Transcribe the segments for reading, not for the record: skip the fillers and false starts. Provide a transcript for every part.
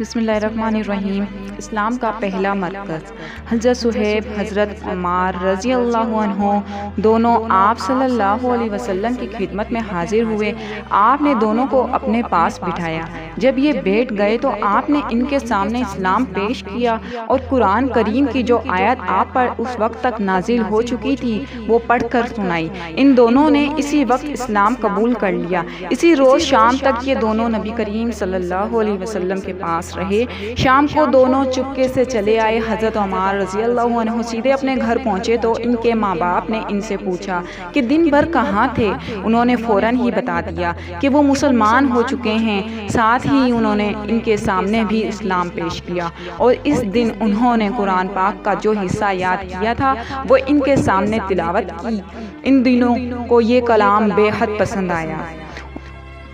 بسم اللہ الرحمن الرحیم۔ اسلام کا پہلا مرکز حضرت صہیب حضرت عمار رضی اللہ عنہ دونوں آپ صلی اللہ علیہ وسلم کی خدمت میں حاضر ہوئے۔ آپ نے دونوں کو اپنے پاس بٹھایا۔ جب یہ بیٹھ گئے تو آپ نے ان کے سامنے اسلام پیش کیا اور قرآن کریم کی جو آیت آپ پر اس وقت تک نازل ہو چکی تھی وہ پڑھ کر سنائی۔ ان دونوں نے اسی وقت اسلام قبول کر لیا۔ اسی روز شام تک یہ دونوں نبی کریم صلی اللہ علیہ وسلم کے پاس رہے۔ شام کو دونوں چپکے سے چلے آئے۔ حضرت عمار رضی اللہ عنہ سیدھے اپنے گھر پہنچے تو ان کے ماں باپ نے ان سے پوچھا کہ دن بھر کہاں تھے؟ انہوں نے فوراً ہی بتا دیا کہ وہ مسلمان ہو چکے ہیں۔ ساتھ ہی انہوں نے ان کے سامنے بھی اسلام پیش کیا اور اس دن انہوں نے قرآن پاک کا جو حصہ یاد کیا تھا وہ ان کے سامنے تلاوت کی۔ ان دنوں کو یہ کلام بے حد پسند آیا۔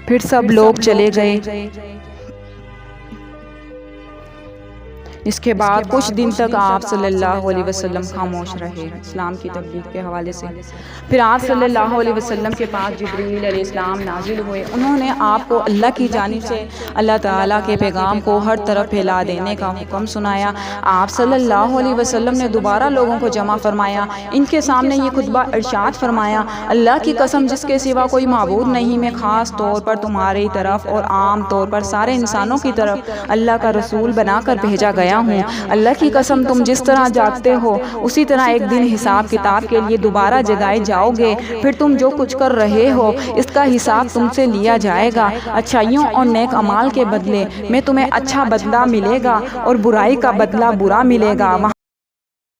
پھر سب لوگ چلے گئے۔ اس کے بعد کچھ دن تک آپ صلی اللہ علیہ وسلم خاموش رہے اسلام کی تبلیغ کے حوالے سے۔ پھر آپ صلی اللہ علیہ وسلم کے پاس جبرائیل علیہ السلام نازل ہوئے۔ انہوں نے آپ کو اللہ کی جانب سے اللہ تعالیٰ کے پیغام کو ہر طرف پھیلا دینے کا حکم سنایا۔ آپ صلی اللہ علیہ وسلم نے دوبارہ لوگوں کو جمع فرمایا۔ ان کے سامنے یہ خطبہ ارشاد فرمایا، اللہ کی قسم جس کے سوا کوئی معبود نہیں، میں خاص طور پر تمہاری طرف اور عام طور پر سارے انسانوں کی طرف اللہ کا رسول بنا کر بھیجا گیا ہوں۔ اللہ کی قسم تم جس طرح جاگتے ہو اسی طرح ایک دن حساب کتاب کے لیے دوبارہ جگائے جاؤ گے۔ پھر تم جو کچھ کر رہے ہو اس کا حساب تم سے لیا جائے گا۔ اچھائیوں اور نیک اعمال کے بدلے میں تمہیں اچھا بدلہ ملے گا اور برائی کا بدلہ برا ملے گا۔